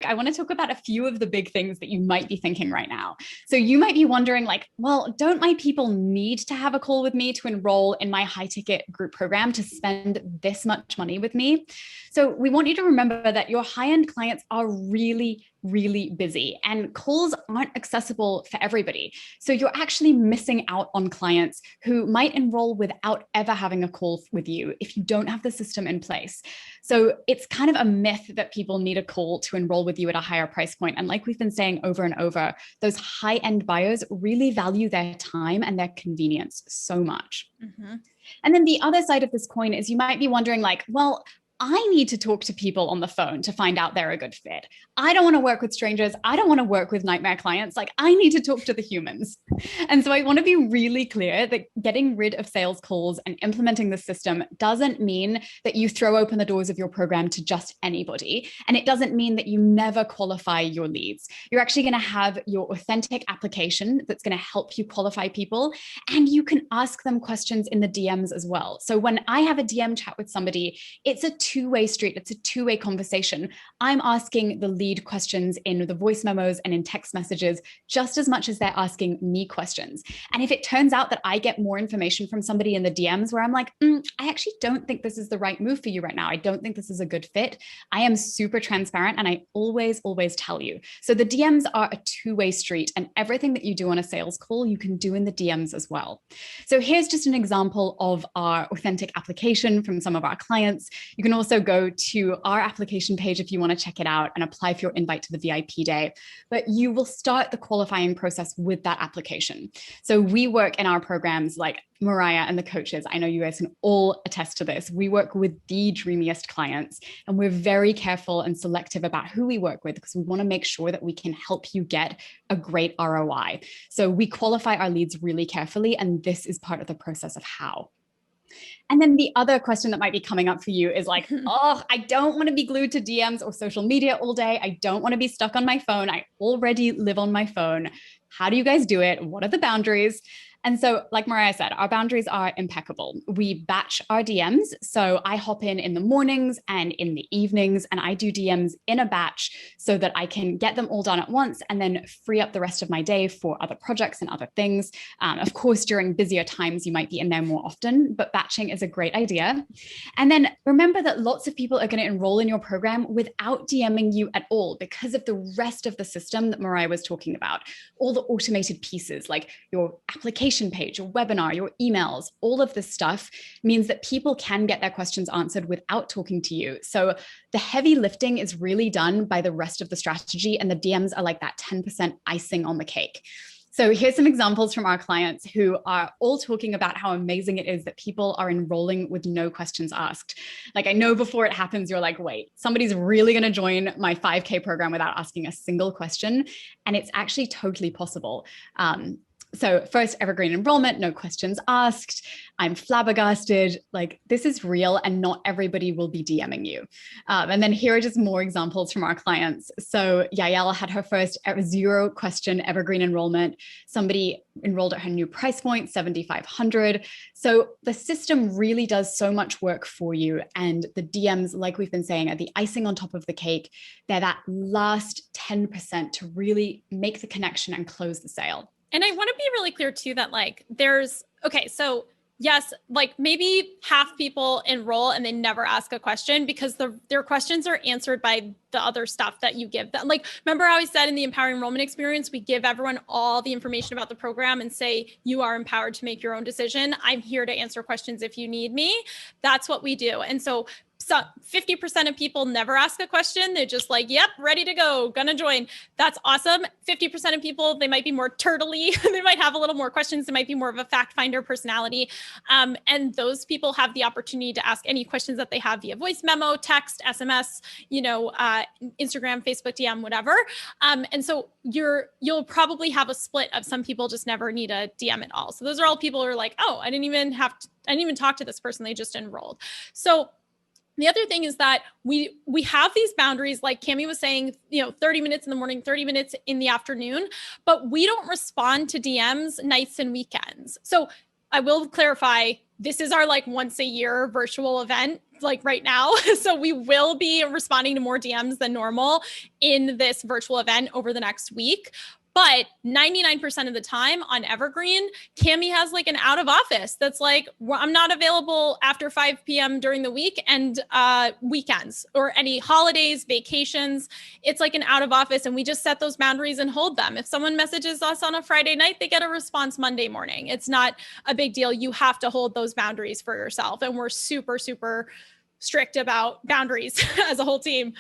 I want to talk about a few of the big things that you might be thinking right now. So you might be wondering like, well, don't my people need to have a call with me to enroll in my high ticket group program to spend this much money with me? So we want you to remember that your high-end clients are really busy and calls aren't accessible for everybody. So you're actually missing out on clients who might enroll without ever having a call with you if you don't have the system in place. So it's kind of a myth that people need a call to enroll with you at a higher price point. And like we've been saying over and over, those high-end buyers really value their time and their convenience so much. Mm-hmm. And then the other side of this coin is you might be wondering like, well, I need to talk to people on the phone to find out they're a good fit. I don't want to work with strangers. I don't want to work with nightmare clients. Like I need to talk to the humans. And so I want to be really clear that getting rid of sales calls and implementing the system doesn't mean that you throw open the doors of your program to just anybody. And it doesn't mean that you never qualify your leads. You're actually going to have your authentic application that's going to help you qualify people. And you can ask them questions in the DMs as well. So when I have a DM chat with somebody, it's a two-way street. It's a two-way conversation. I'm asking the lead questions in the voice memos and in text messages just as much as they're asking me questions. And if it turns out that I get more information from somebody in the DMs where I'm like, I actually don't think this is the right move for you right now. I don't think this is a good fit. I am super transparent and I always tell you. So the DMs are a two-way street, and everything that you do on a sales call, you can do in the DMs as well. So here's just an example of our authentic application from some of our clients. You can also go to our application page if you want to check it out and apply for your invite to the VIP day. But you will start the qualifying process with that application. So we work in our programs like Mariah and the coaches. I know you guys can all attest to this. We work with the dreamiest clients, and we're very careful and selective about who we work with because we want to make sure that we can help you get a great ROI. So we qualify our leads really carefully, and this is part of the process of how. And then the other question that might be coming up for you is like, oh, I don't want to be glued to DMs or social media all day. I don't want to be stuck on my phone. I already live on my phone. How do you guys do it? What are the boundaries? And so, like Mariah said, our boundaries are impeccable. We batch our DMs. So I hop in the mornings and in the evenings, and I do DMs in a batch so that I can get them all done at once and then free up the rest of my day for other projects and other things. Of course, during busier times, you might be in there more often, but batching is a great idea. And then remember that lots of people are going to enroll in your program without DMing you at all because of the rest of the system that Mariah was talking about. All the automated pieces like your application page, your webinar, your emails, all of this stuff means that people can get their questions answered without talking to you. So the heavy lifting is really done by the rest of the strategy, and the DMs are like that 10% icing on the cake. So here's some examples from our clients who are all talking about how amazing it is that people are enrolling with no questions asked. Like I know before it happens, you're like, wait, somebody's really going to join my 5K program without asking a single question. And it's actually totally possible. So first, evergreen enrollment, no questions asked. I'm flabbergasted. Like this is real and not everybody will be DMing you. And then here are just more examples from our clients. So Yael had her first 0 question evergreen enrollment. Somebody enrolled at her new price point, $7,500. So the system really does so much work for you. And the DMs, like we've been saying, are the icing on top of the cake. They're that last 10% to really make the connection and close the sale. And I want to be really clear too that like so yes, like maybe half people enroll and they never ask a question because their questions are answered by the other stuff that you give them. Like, remember how I said in the Empowering Enrollment Experience, we give everyone all the information about the program and say, you are empowered to make your own decision. I'm here to answer questions if you need me. That's what we do. And so 50% of people never ask a question. They're just like, yep, ready to go, gonna join. That's awesome. 50% of people, they might be more turtley. They might have a little more questions. They might be more of a fact finder personality. And those people have the opportunity to ask any questions that they have via voice memo, text, SMS, Instagram, Facebook, DM, whatever. And so you'll probably have a split of some people just never need a DM at all. So those are all people who are like, oh, I didn't even talk to this person. They just enrolled. So the other thing is that we have these boundaries, like Cami was saying, 30 minutes in the morning, 30 minutes in the afternoon, but we don't respond to DMs nights and weekends. So I will clarify, this is our like once a year virtual event. like right now. So we will be responding to more DMs than normal in this virtual event over the next week. But 99% of the time on Evergreen, Cami has like an out of office that's like, well, I'm not available after 5 p.m. during the week and weekends or any holidays, vacations. It's like an out of office, and we just set those boundaries and hold them. If someone messages us on a Friday night, they get a response Monday morning. It's not a big deal. You have to hold those boundaries for yourself. And we're super, super strict about boundaries as a whole team.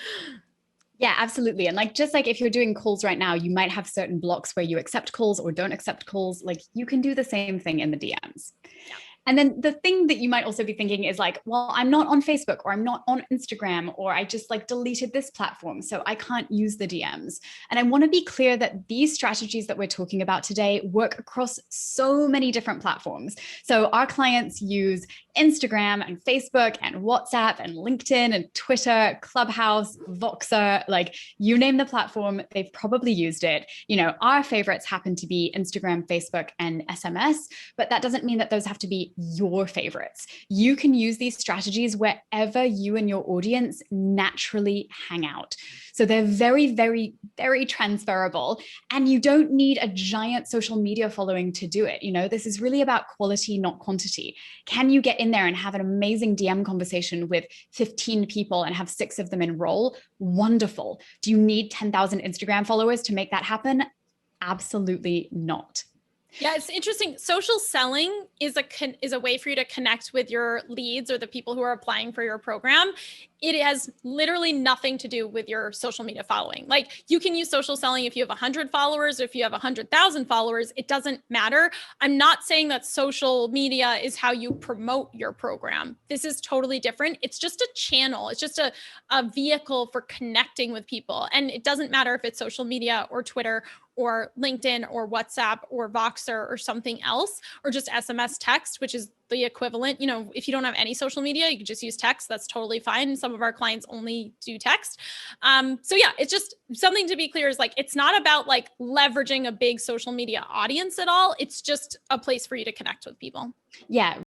Yeah, absolutely. And like, just like if you're doing calls right now, you might have certain blocks where you accept calls or don't accept calls. Like you can do the same thing in the DMs. Yeah. And then the thing that you might also be thinking is like, well, I'm not on Facebook or I'm not on Instagram, or I just like deleted this platform, so I can't use the DMs. And I want to be clear that these strategies that we're talking about today work across so many different platforms. So our clients use Instagram and Facebook and WhatsApp and LinkedIn and Twitter, Clubhouse, Voxer, like you name the platform, they've probably used it. You know, our favorites happen to be Instagram, Facebook, and SMS, but that doesn't mean that those have to be your favorites. You can use these strategies wherever you and your audience naturally hang out. So they're very, very, very transferable, and you don't need a giant social media following to do it. You know, this is really about quality, not quantity. Can you get in there and have an amazing DM conversation with 15 people and have 6 of them enroll? Wonderful. Do you need 10,000 Instagram followers to make that happen? Absolutely not. Yeah, it's interesting. Social selling is a way for you to connect with your leads or the people who are applying for your program. It has literally nothing to do with your social media following. Like you can use social selling if you have 100 followers, or if you have 100,000 followers, it doesn't matter. I'm not saying that social media is how you promote your program. This is totally different. It's just a channel. It's just a vehicle for connecting with people. And it doesn't matter if it's social media or Twitter or LinkedIn or WhatsApp or Voxer or something else, or just SMS text, which is the equivalent. You know, if you don't have any social media, you can just use text. That's totally fine. Some of our clients only do text. So yeah, it's just something to be clear is like, it's not about like leveraging a big social media audience at all. It's just a place for you to connect with people. Yeah.